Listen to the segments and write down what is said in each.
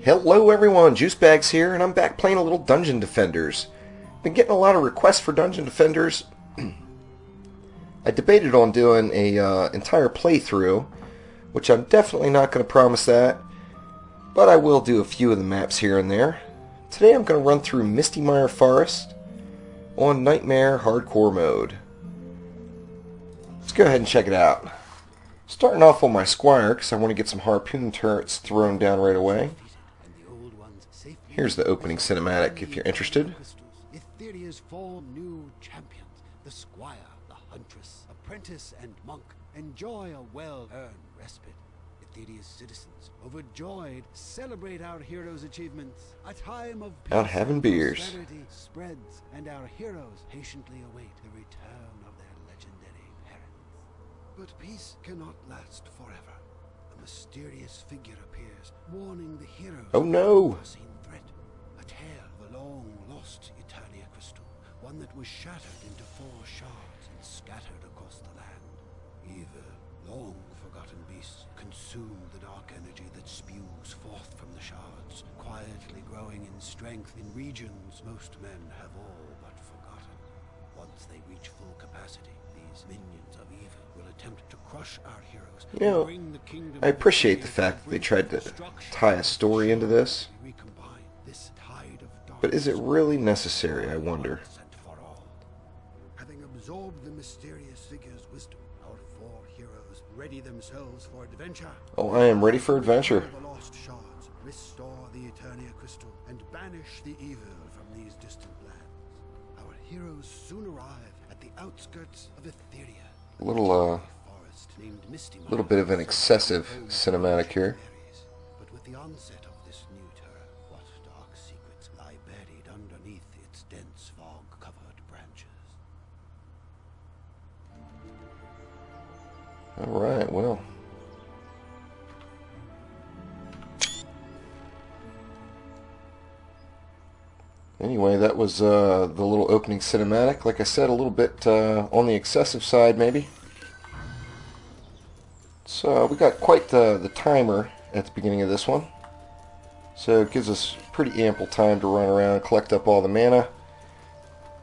Hello everyone, Juicebags here, and I'm back playing a little Dungeon Defenders. Been getting a lot of requests for Dungeon Defenders. I debated on doing a entire playthrough, which I'm definitely not going to promise that, but I will do a few of the maps here and there. Today I'm going to run through Mistymire Forest on Nightmare Hardcore mode. Let's go ahead and check it out. Starting off on my Squire, because I want to get some harpoon turrets thrown down right away. Here's the opening cinematic if you're interested. Etheria's 4 new champions, the Squire, the Huntress, Apprentice, and Monk, enjoy a well-earned respite. Etheria's citizens, overjoyed, celebrate our heroes' achievements. A time of peace Out having beers. prosperity spreads, and our heroes patiently await the return of their legendary parents. But peace cannot last forever. A mysterious figure appears, warning the heroes. Oh no! Threat. A tale of a long-lost Eternia crystal, one that was shattered into 4 shards and scattered across the land. Evil, long-forgotten beasts consume the dark energy that spews forth from the shards, quietly growing in strength in regions most men have all but forgotten. Once they reach full capacity, these minions of evil will attempt to crush our heroes. You know, I appreciate the fact that they tried to tie a story into this. But is it really necessary, I wonder? Having absorbed the mysterious figure's wisdom, our 4 heroes ready themselves for adventure. Oh, I am ready for adventure. The lost shards, restore the Eternia crystal, and banish the evil from these distant lands. Our heroes soon arrive at the outskirts of Etheria. A little bit of an excessive cinematic here. But with the onset of this new terror, what dark secrets lie buried underneath its dense fog-covered branches? Alright, well. Anyway, that was the little opening cinematic. Like I said, a little bit on the excessive side, maybe. So we got quite the timer at the beginning of this one. So it gives us pretty ample time to run around and collect up all the mana.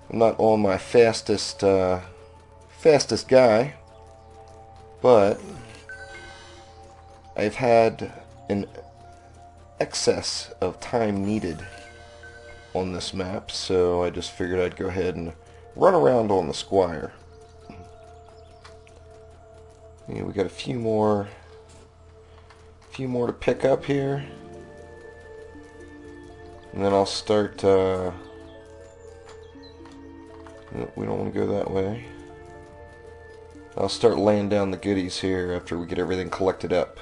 I'm not on my fastest guy, but I've had an excess of time needed on this map, so I just figured I'd go ahead and run around on the Squire. Yeah, we got a few more to pick up here, and then I'll start. No, we don't want to go that way. I'll start laying down the goodies here after we get everything collected up.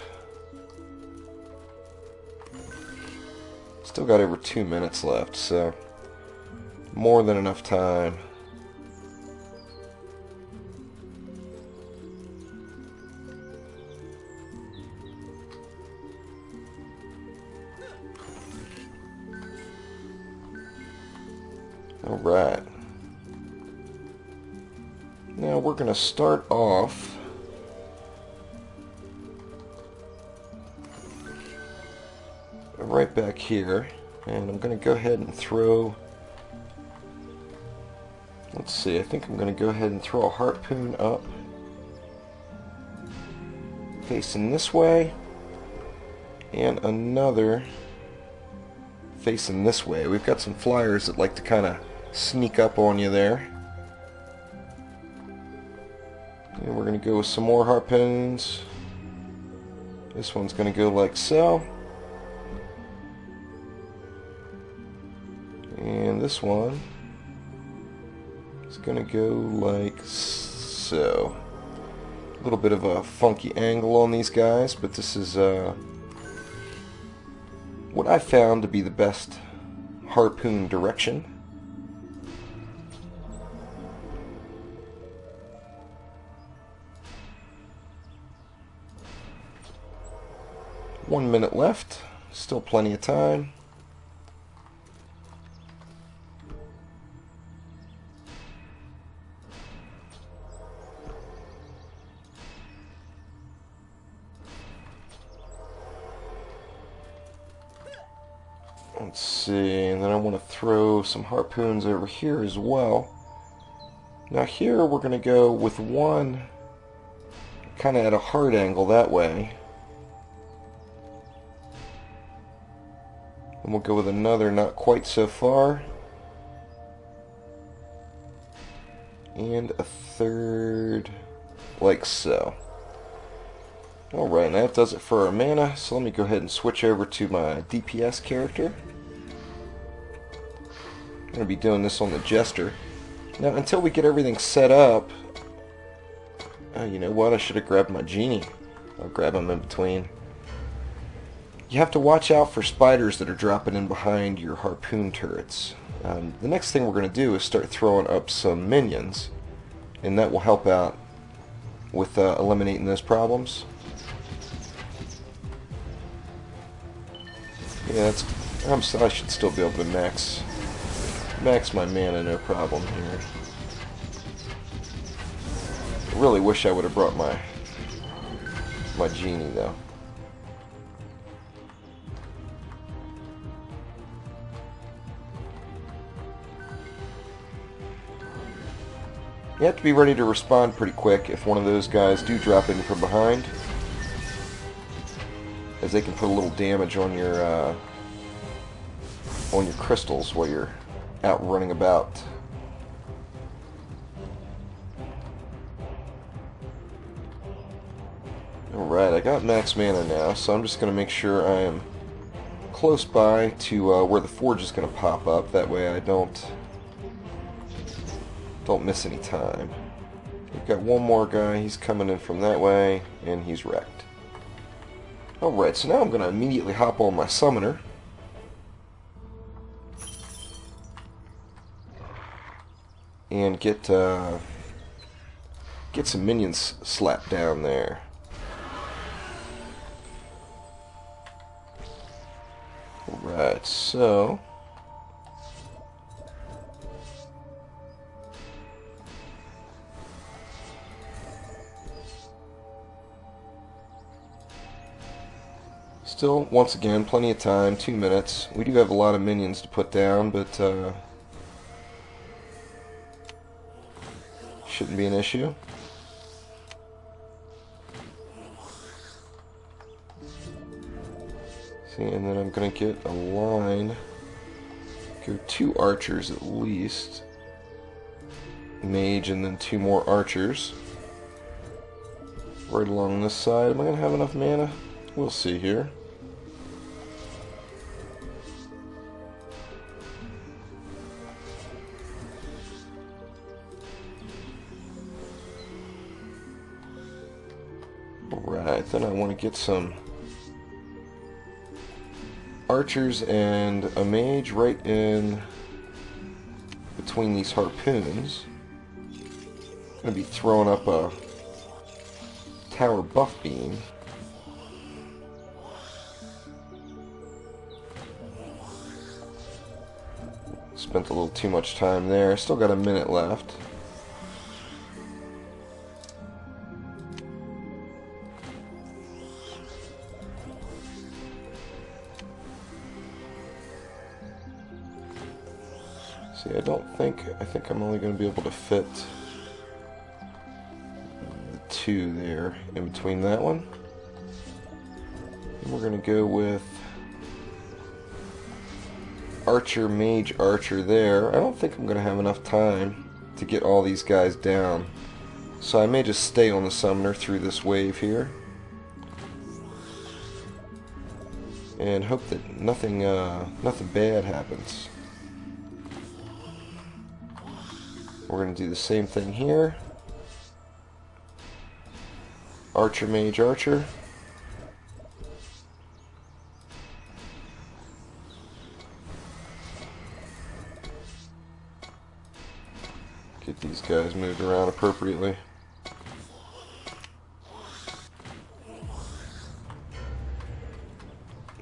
Still got over 2 minutes left, so more than enough time. Alright. Now we're going to start off right back here, and I'm going to go ahead and throw, let's see, I think I'm going to go ahead and throw a harpoon up facing this way, and another facing this way. We've got some flyers that like to kind of sneak up on you there. And we're going to go with some more harpoons. This one's going to go like so. And this one is going to go like so. A little bit of a funky angle on these guys, but this is what I found to be the best harpoon direction. One minute left, still plenty of time. Let's see, and then I want to throw some harpoons over here as well. Now here we're going to go with one kind of at a hard angle that way. And we'll go with another not quite so far. And a third like so. Alright, now that does it for our mana, so let me go ahead and switch over to my DPS character. I'm going to be doing this on the Jester. Now, until we get everything set up, you know what, I should have grabbed my genie. I'll grab him in between. You have to watch out for spiders that are dropping in behind your harpoon turrets. The next thing we're going to do is start throwing up some minions, and that will help out with eliminating those problems. Yeah, I should still be able to max my mana, no problem here. I really wish I would have brought my genie though. You have to be ready to respond pretty quick if one of those guys do drop in from behind, as they can put a little damage on your crystals while you're out running about. Alright, I got max mana now, so I'm just going to make sure I am close by to where the forge is going to pop up. That way I don't miss any time. We've got one more guy, he's coming in from that way, and he's wrecked. Alright, so now I'm going to immediately hop on my summoner. And get some minions slapped down there. Alright, so still, once again, plenty of time, 2 minutes. We do have a lot of minions to put down, but shouldn't be an issue. See, and then I'm going to get a line, go 2 archers at least, mage, and then 2 more archers right along this side. Am I going to have enough mana? We'll see here. Alright, then I want to get some archers and a mage right in between these harpoons. I'm going to be throwing up a tower buff beam. Spent a little too much time there. Still got a minute left. See, I think I'm only going to be able to fit the 2 there in between that one. And we're going to go with archer, mage, archer there. I don't think I'm going to have enough time to get all these guys down, so I may just stay on the summoner through this wave here and hope that nothing bad happens. We're going to do the same thing here. Archer, mage, archer. Get these guys moved around appropriately.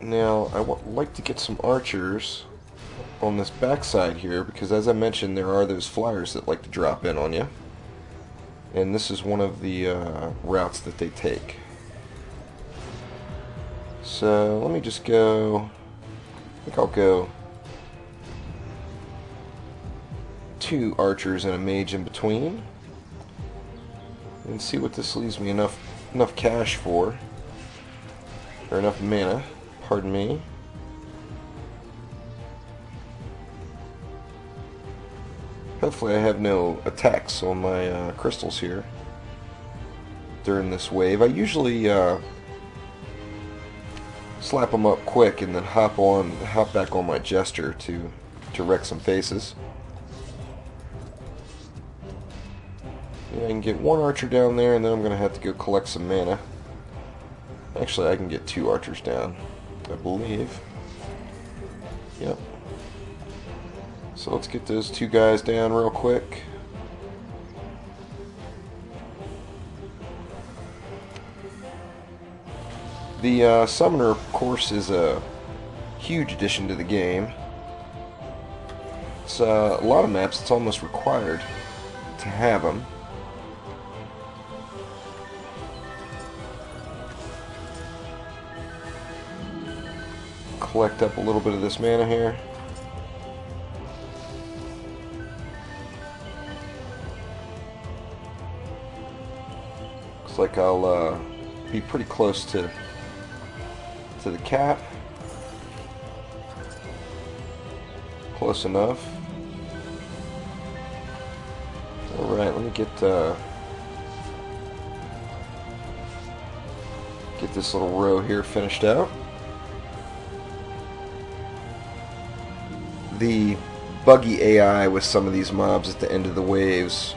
Now, I would like to get some archers on this backside here, because as I mentioned, there are those flyers that like to drop in on you, and this is one of the routes that they take. So let me just go think I'll go 2 archers and a mage in between, and see what this leaves me enough cash for, or enough mana, pardon me. Hopefully I have no attacks on my crystals here during this wave. I usually slap them up quick and then hop back on my jester to wreck some faces. Yeah, I can get 1 archer down there, and then I'm going to have to go collect some mana. Actually, I can get 2 archers down, I believe. Yep. So let's get those 2 guys down real quick. The summoner, of course, is a huge addition to the game. It's a lot of maps, it's almost required to have them. Collect up a little bit of this mana here. Looks like I'll be pretty close to the cap. Close enough. Alright, let me get this little row here finished out. The buggy AI with some of these mobs at the end of the waves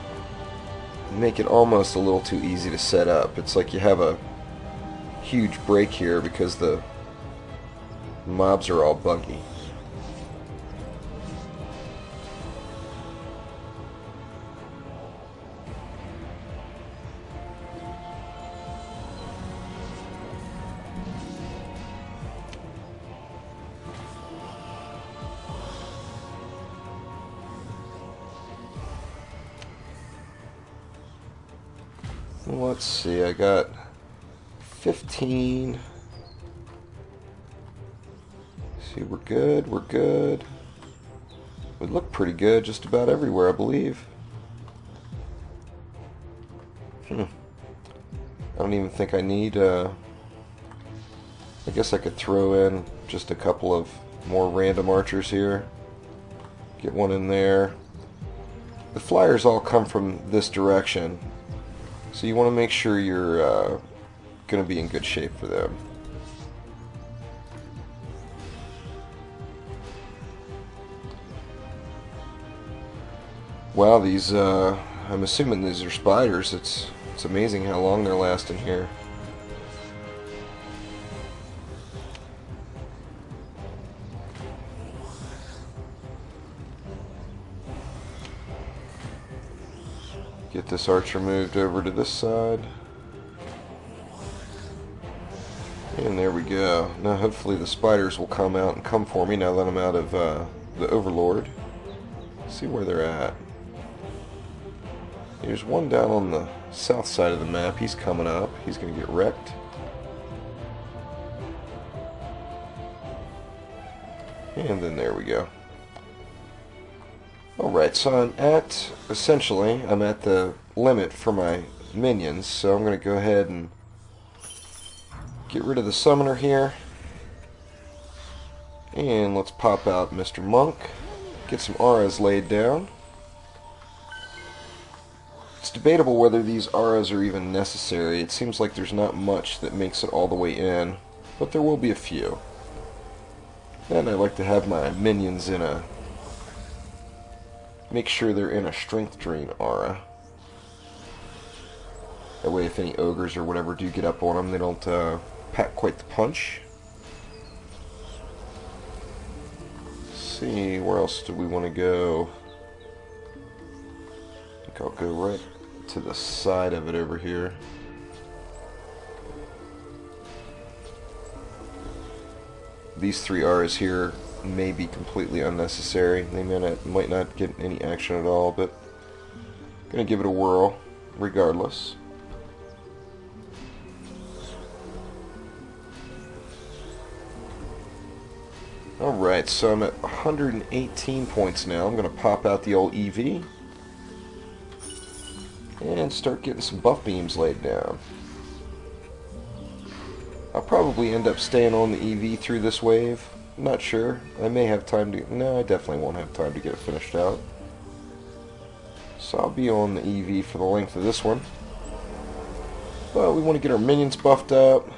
make it almost a little too easy to set up. It's like you have a huge break here because the mobs are all buggy. Let's see, I got 15. See, we're good, we're good. We look pretty good just about everywhere, I believe. I don't even think I need, I guess I could throw in just a couple of more random archers here. Get one in there. The flyers all come from this direction, so you want to make sure you're going to be in good shape for them. Wow, these, I'm assuming these are spiders. It's amazing how long they're lasting here. Get this archer moved over to this side. And there we go. Now hopefully the spiders will come out and come for me now that I'm out of the Overlord. Let's see where they're at. There's one down on the south side of the map. He's coming up. He's going to get wrecked. And then there we go. Alright, so I'm at the limit for my minions, so I'm going to go ahead and get rid of the summoner here. And let's pop out Mr. Monk. Get some auras laid down. It's debatable whether these auras are even necessary. It seems like there's not much that makes it all the way in, but there will be a few. And I like to have my minions in a... make sure they're in a strength drain aura. That way if any ogres or whatever do get up on them, they don't pack quite the punch. Let's see, where else do we want to go? I think I'll go right to the side of it over here. These 3 auras here may be completely unnecessary. They might not get any action at all, but I'm going to give it a whirl regardless. Alright, so I'm at 118 points now. I'm going to pop out the old EV and start getting some buff beams laid down. I'll probably end up staying on the EV through this wave. I'm not sure. I may have time to... No, I definitely won't have time to get it finished out. So I'll be on the EV for the length of this one. But we want to get our minions buffed up.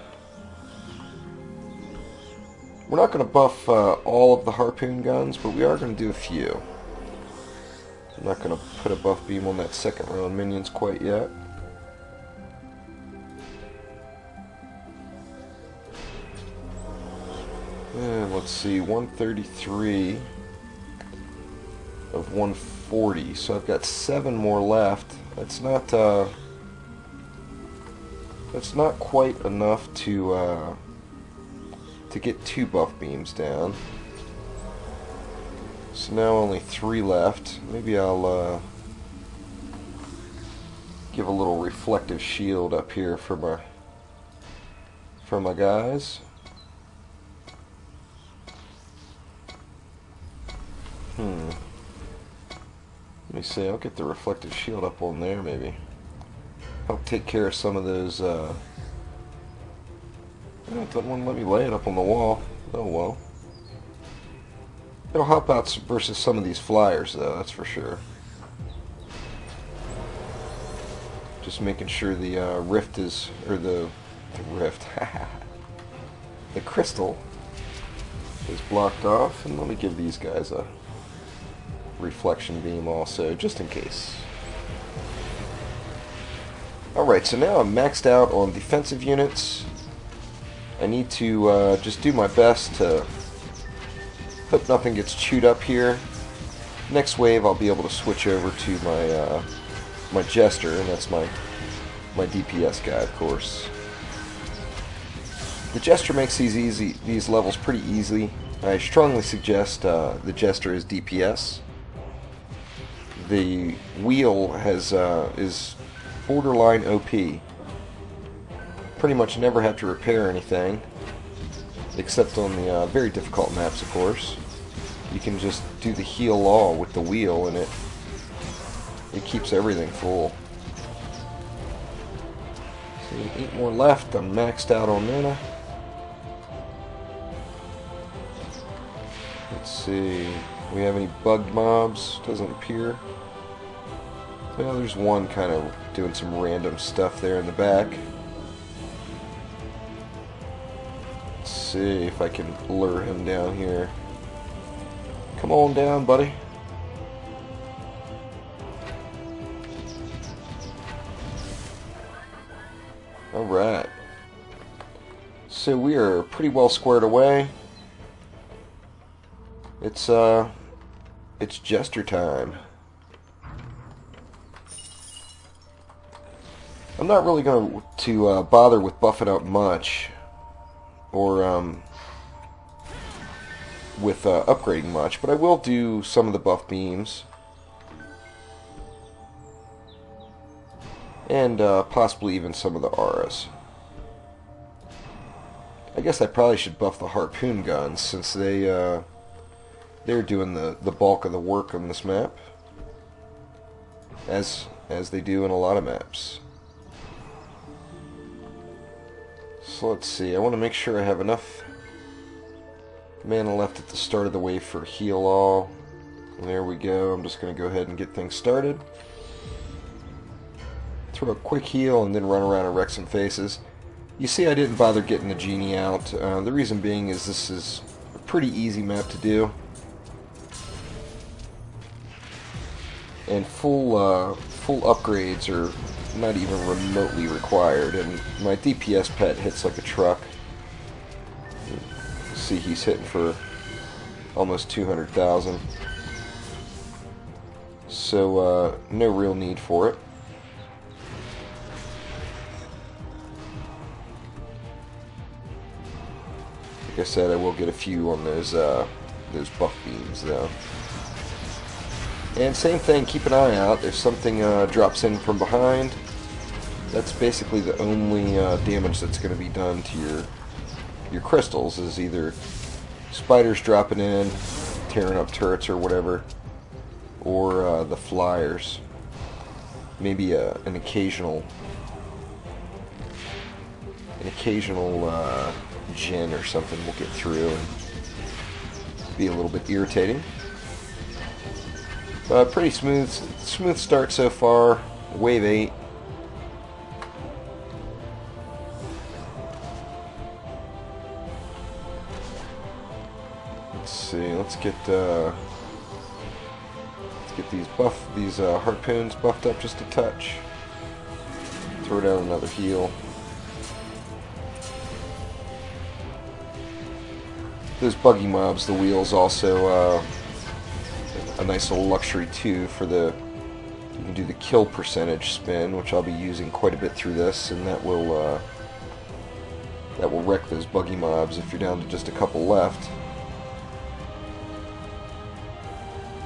We're not going to buff all of the harpoon guns, but we are going to do a few. I'm not going to put a buff beam on that second row of minions quite yet. And let's see, 133 of 140, so I've got 7 more left. That's not quite enough to get 2 buff beams down. So now only 3 left. Maybe I'll give a little reflective shield up here for my guys. Let me see, I'll get the reflective shield up on there maybe. Help take care of some of those, it doesn't want to let me lay it up on the wall. Oh well. It'll help out versus some of these flyers though, that's for sure. Just making sure the rift is, or the rift, the crystal is blocked off, and let me give these guys a reflection beam also, just in case. Alright, so now I'm maxed out on defensive units. I need to just do my best to hope nothing gets chewed up here. Next wave I'll be able to switch over to my my Jester, and that's my DPS guy, of course. The Jester makes these levels pretty easy. I strongly suggest the Jester is DPS. The wheel is borderline OP. Pretty much never have to repair anything, except on the very difficult maps, of course. You can just do the heal all with the wheel, and it keeps everything full. See, 8 more left. I'm maxed out on mana. Let's see. We have any bugged mobs? Doesn't appear. Well, there's one kind of doing some random stuff there in the back. Let's see if I can lure him down here. Come on down, buddy. Alright. So we are pretty well squared away. It's Jester time. I'm not really going to bother with buffing out much, or with upgrading much, but I will do some of the buff beams, and possibly even some of the auras. I guess I probably should buff the harpoon guns, since they're doing the bulk of the work on this map, as they do in a lot of maps. So let's see, I want to make sure I have enough mana left at the start of the wave for heal all. There we go. I'm just going to go ahead and get things started. Throw a quick heal and then run around and wreck some faces. You see, I didn't bother getting the genie out. The reason being is this is a pretty easy map to do. And full upgrades are not even remotely required, and my DPS pet hits like a truck. See, he's hitting for almost 200,000. So no real need for it. Like I said, I will get a few on those buff beams though. And same thing, keep an eye out. If something drops in from behind, that's basically the only damage that's going to be done to your crystals, is either spiders dropping in, tearing up turrets or whatever, or the flyers. Maybe an occasional Jinn or something will get through and be a little bit irritating. Pretty smooth start so far. Wave 8. Let's see. Let's get these harpoons buffed up just a touch. Throw down another heal. Those buggy mobs, the wheels, also a nice little luxury too for the. You can do the kill percentage spin, which I'll be using quite a bit through this, and that will wreck those buggy mobs if you're down to just a couple left.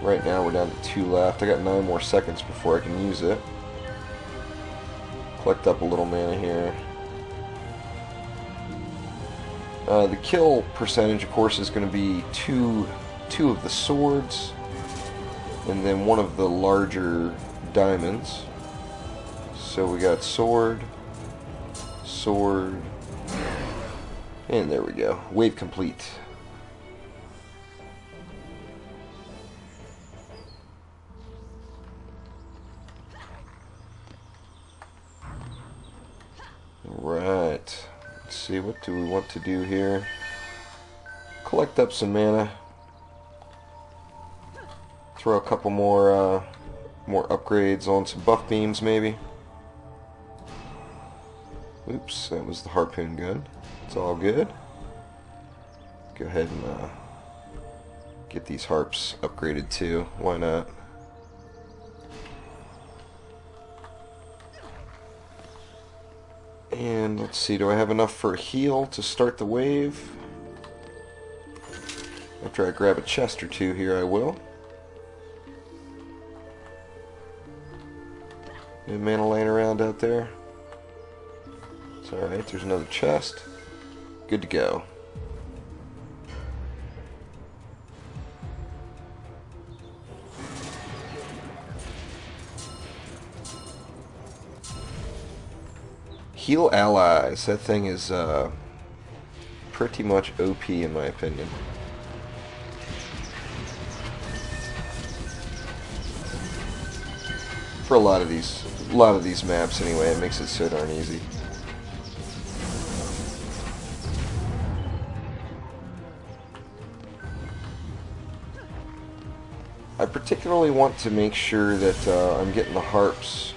Right now we're down to 2 left. I got 9 more seconds before I can use it. Collect up a little mana here. The kill percentage, of course, is going to be two of the swords, and then 1 of the larger diamonds. So we got sword, and there we go. Wave complete. Right. Let's see, what do we want to do here? Collect up some mana. Throw a couple more upgrades on some buff beams, maybe. Oops, that was the harpoon gun. It's all good. Go ahead and get these harps upgraded too. Why not? And let's see, do I have enough for a heal to start the wave? After I grab a chest or two here, I will. Any mana laying around out there? It's alright, there's another chest. Good to go. Heal allies. That thing is pretty much OP in my opinion. For a lot of these maps anyway, it makes it so darn easy. I particularly want to make sure that I'm getting the harps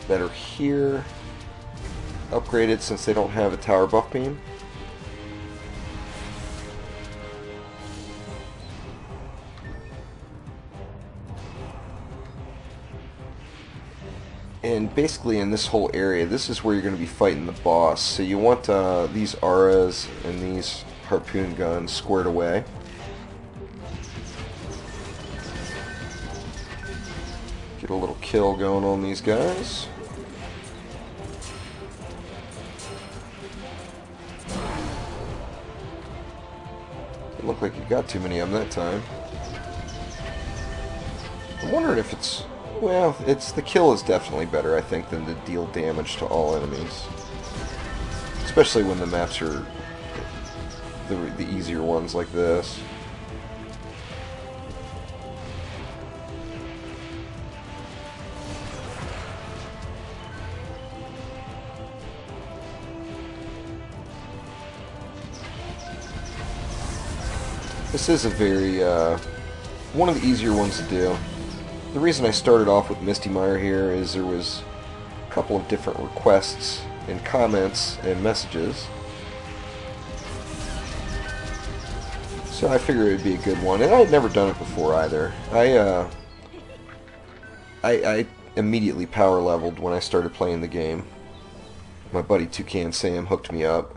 that are here upgraded, since they don't have a tower buff beam. And basically in this whole area, this is where you're going to be fighting the boss. So you want these auras and these harpoon guns squared away. Get a little kill going on these guys. Didn't look like you got too many of them that time. I'm wondering if it's... Well, the kill is definitely better, I think, than to deal damage to all enemies. Especially when the maps are the easier ones like this. This is a very, one of the easier ones to do. The reason I started off with Mistymire here is there was a couple of different requests and comments and messages. So I figured it would be a good one, and I had never done it before either. I immediately power leveled when I started playing the game. My buddy Toucan Sam hooked me up.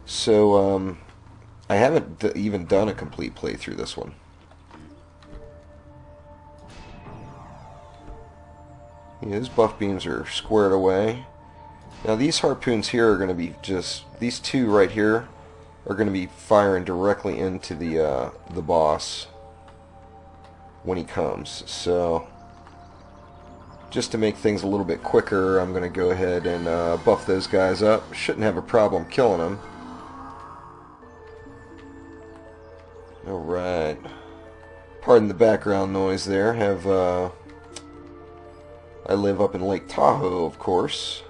So, I haven't even done a complete playthrough this one. Yeah, these buff beams are squared away. Now these harpoons here are going to be just, these two right here are going to be firing directly into the boss when he comes. So just to make things a little bit quicker, I'm going to go ahead and buff those guys up. Shouldn't have a problem killing them. Alright. Pardon the background noise there. I live up in Lake Tahoe, of course.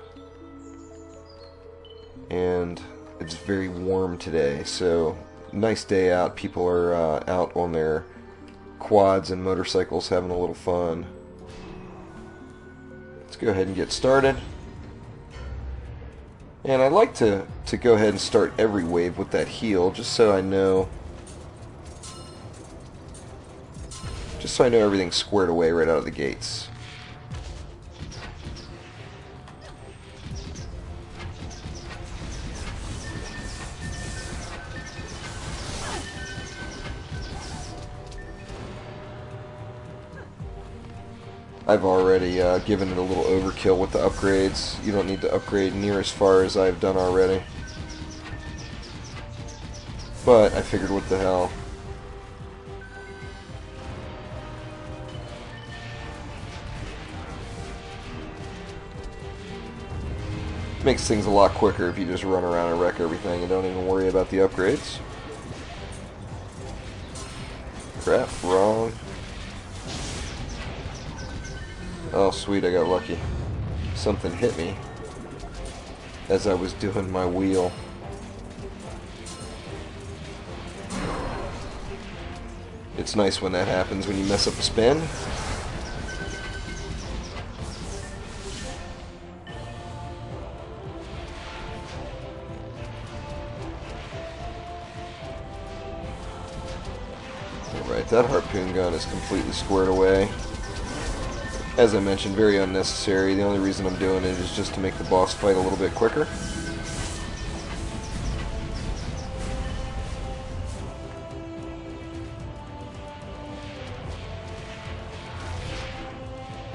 And it's very warm today, so nice day out. People are out on their quads and motorcycles having a little fun. Let's go ahead and get started. And I like to go ahead and start every wave with that heal, just so I know everything's squared away right out of the gates. I've already given it a little overkill with the upgrades. You don't need to upgrade near as far as I've done already. But I figured, what the hell. Makes things a lot quicker if you just run around and wreck everything and don't even worry about the upgrades. Crap, wrong. Oh sweet, I got lucky. Something hit me as I was doing my wheel. It's nice when that happens, when you mess up a spin. Alright, that harpoon gun is completely squared away. As I mentioned, very unnecessary. The only reason I'm doing it is just to make the boss fight a little bit quicker.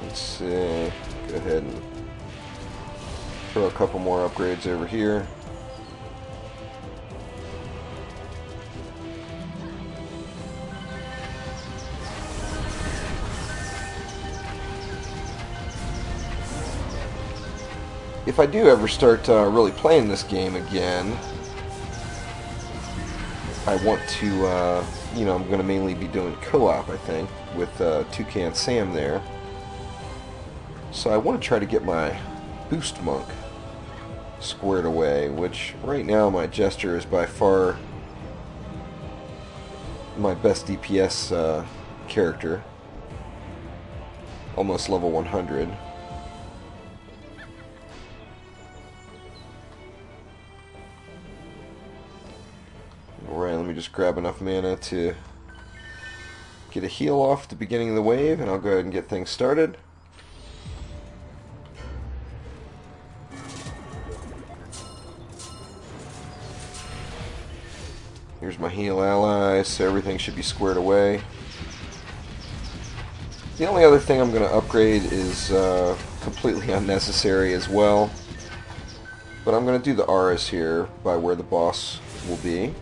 Let's see. Go ahead and throw a couple more upgrades over here. If I do ever start really playing this game again, I want to, you know, I'm going to mainly be doing co-op, I think, with Toucan Sam there. So I want to try to get my Boost Monk squared away, which right now my Jester is by far my best DPS character. Almost level 100. Alright, let me just grab enough mana to get a heal off at the beginning of the wave, and I'll go ahead and get things started. Here's my heal ally, so everything should be squared away. The only other thing I'm going to upgrade is completely unnecessary as well. But I'm going to do the auras here by where the boss will be.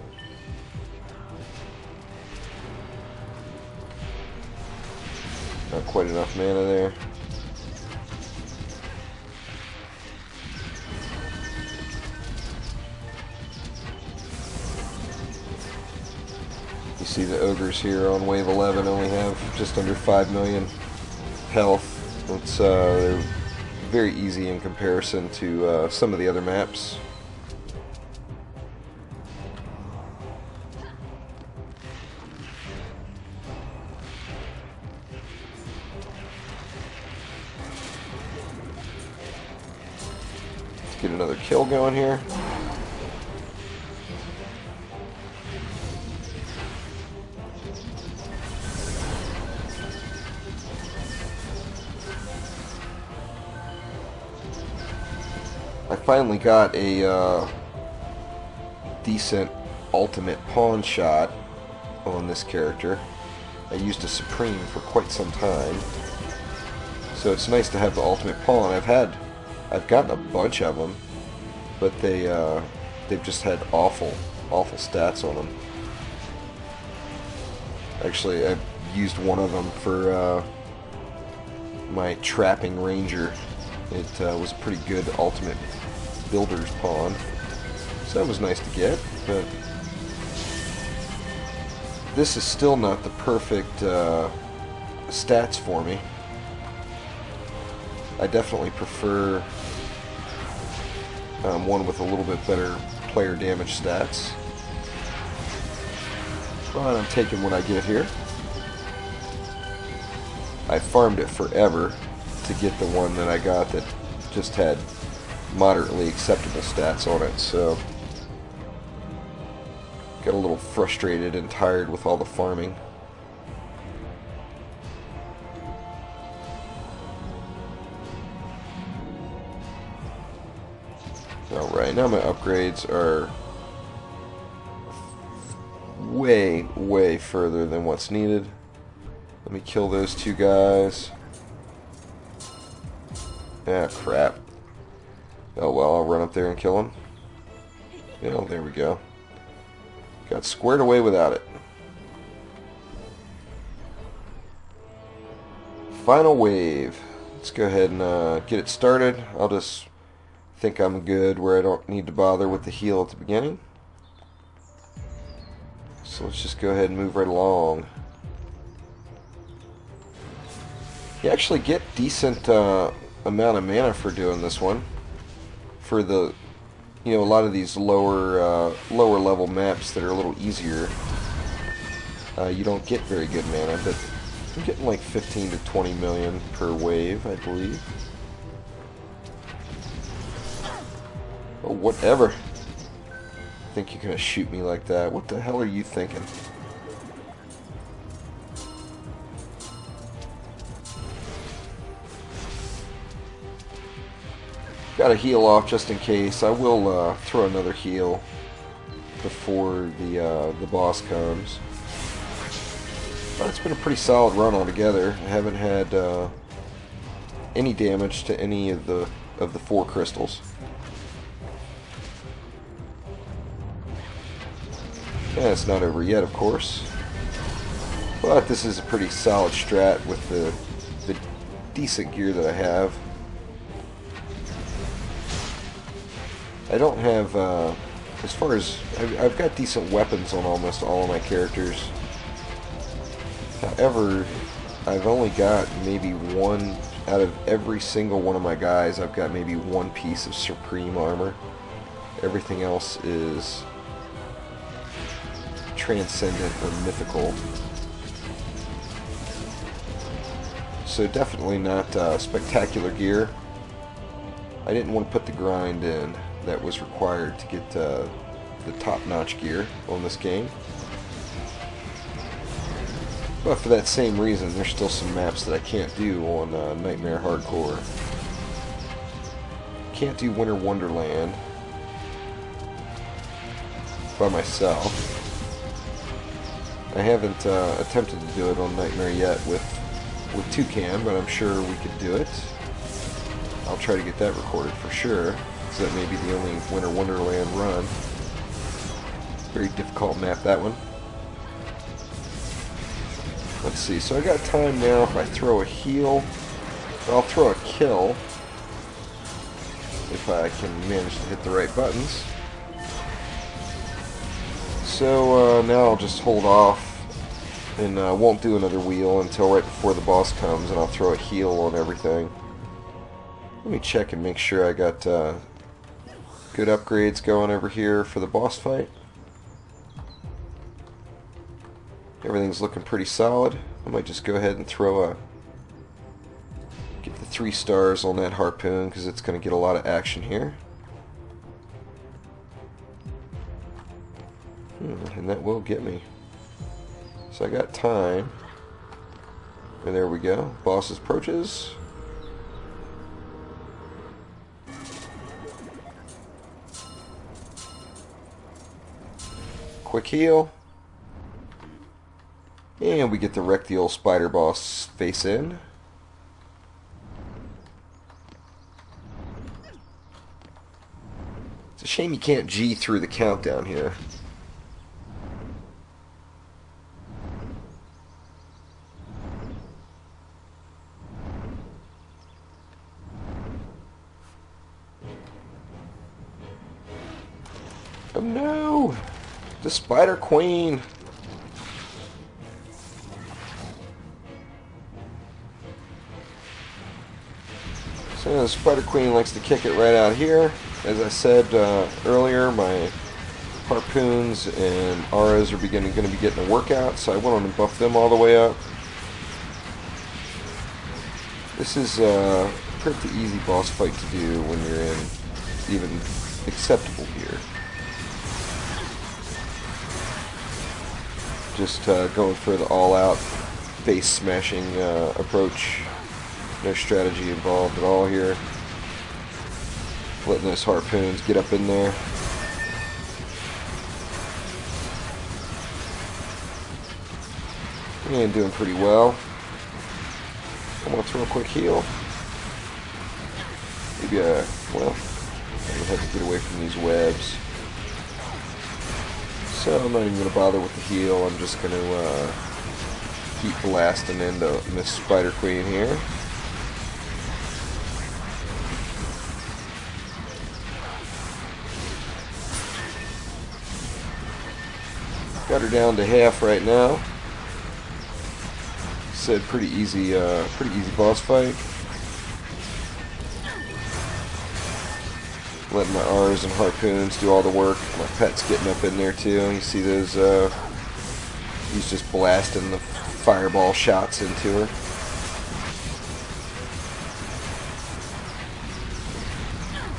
Not quite enough mana there. You see the ogres here on wave 11 only have just under 5 million health. It's they're very easy in comparison to some of the other maps. Let's get another kill going here. I finally got a decent ultimate pawn shot on this character. I used a Supreme for quite some time, so it's nice to have the ultimate pawn. I've gotten a bunch of them, but they've just had awful awful stats on them. Actually, I used one of them for my trapping ranger. It was a pretty good ultimate builder's pawn, so that was nice to get, but this is still not the perfect stats for me. I definitely prefer one with a little bit better player damage stats. But I'm taking what I get here. I farmed it forever to get the one that I got that just had moderately acceptable stats on it, so got a little frustrated and tired with all the farming. Alright, now my upgrades are way further than what's needed. Let me kill those two guys. Ah, crap. Oh well, I'll run up there and kill him. Yeah, there we go. Got squared away without it. Final wave. Let's go ahead and get it started. I'll just think I'm good where I don't need to bother with the heal at the beginning. So let's just go ahead and move right along. You actually get decent amount of mana for doing this one. For the, you know, a lot of these lower level maps that are a little easier, you don't get very good mana, but I'm getting like 15 to 20 million per wave, I believe. Oh, whatever. Think you're gonna shoot me like that? What the hell are you thinking? Got to heal off just in case. I will throw another heal before the boss comes. But it's been a pretty solid run altogether. I haven't had any damage to any of the 4 crystals. Yeah, it's not over yet, of course. But this is a pretty solid strat with the decent gear that I have. I don't have, as far as, I've got decent weapons on almost all of my characters. However, I've only got maybe one, out of every single one of my guys, I've got maybe one piece of supreme armor. Everything else is transcendent or mythical. So definitely not spectacular gear. I didn't want to put the grind in that was required to get the top-notch gear on this game. But for that same reason, there's still some maps that I can't do on Nightmare Hardcore. Can't do Winter Wonderland by myself. I haven't attempted to do it on Nightmare yet with Toucan, but I'm sure we could do it. I'll try to get that recorded for sure. So that may be the only Winter Wonderland run. Very difficult map, that one. Let's see, so I got time now. If I throw a heal, I'll throw a kill if I can manage to hit the right buttons. So now I'll just hold off and won't do another wheel until right before the boss comes, and I'll throw a heal on everything. Let me check and make sure I got good upgrades going over here for the boss fight. Everything's looking pretty solid. I might just go ahead and get the 3 stars on that harpoon, because it's going to get a lot of action here. And that will get me. So I got time. And there we go. Boss approaches. Quick heal. And we get to wreck the old spider boss face in. It's a shame you can't G through the countdown here. Oh no! The Spider Queen! So the Spider Queen likes to kick it right out here. As I said earlier, my harpoons and auras are going to be getting a workout, so I went on and buffed them all the way up. This is a pretty easy boss fight to do when you're in even acceptable gear. Just going for the all-out face smashing approach. No strategy involved at all here. Letting those harpoons get up in there. And doing pretty well. I'm going to throw a quick heal. Maybe well, I'm going to have to get away from these webs. So I'm not even going to bother with the heal. I'm just going to keep blasting into Miss Spider Queen here. Got her down to half right now. Said pretty easy boss fight. Letting my R's and harpoons do all the work. My pet's getting up in there too. You see those? He's just blasting the fireball shots into her.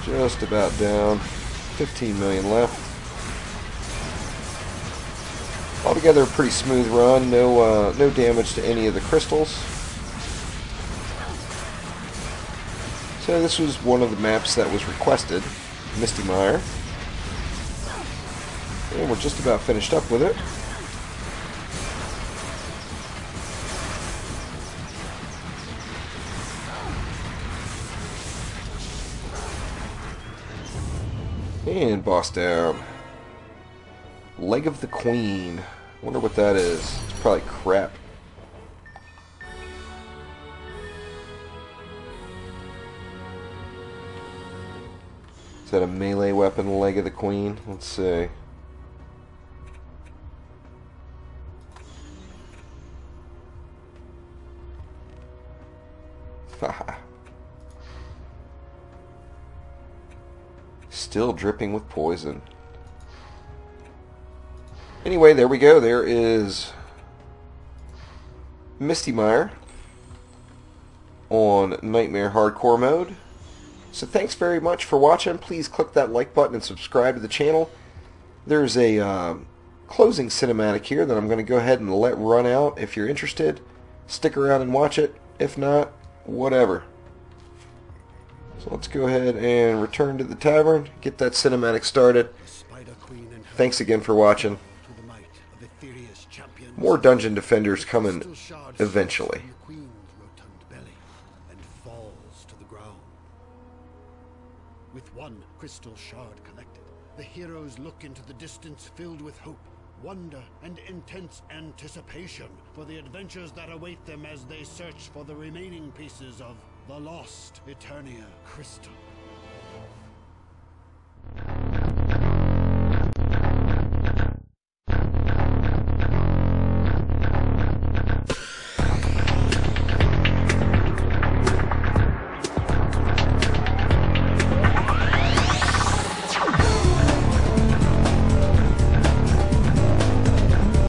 Just about down. 15 million left. Altogether, a pretty smooth run. No damage to any of the crystals. So this was one of the maps that was requested, Mistymire, and we're just about finished up with it. And boss down. Leg of the Queen. Wonder what that is. It's probably crap. Is that a melee weapon, Leg of the Queen? Let's see. Still dripping with poison. Anyway, there we go. There is Mistymire on Nightmare Hardcore mode. So thanks very much for watching. Please click that like button and subscribe to the channel. There's a closing cinematic here that I'm going to go ahead and let run out. If you're interested, stick around and watch it. If not, whatever. So let's go ahead and return to the tavern, get that cinematic started. Thanks again for watching. More Dungeon Defenders coming eventually. With one crystal shard collected, the heroes look into the distance filled with hope, wonder, and intense anticipation for the adventures that await them as they search for the remaining pieces of the lost Eternia crystal.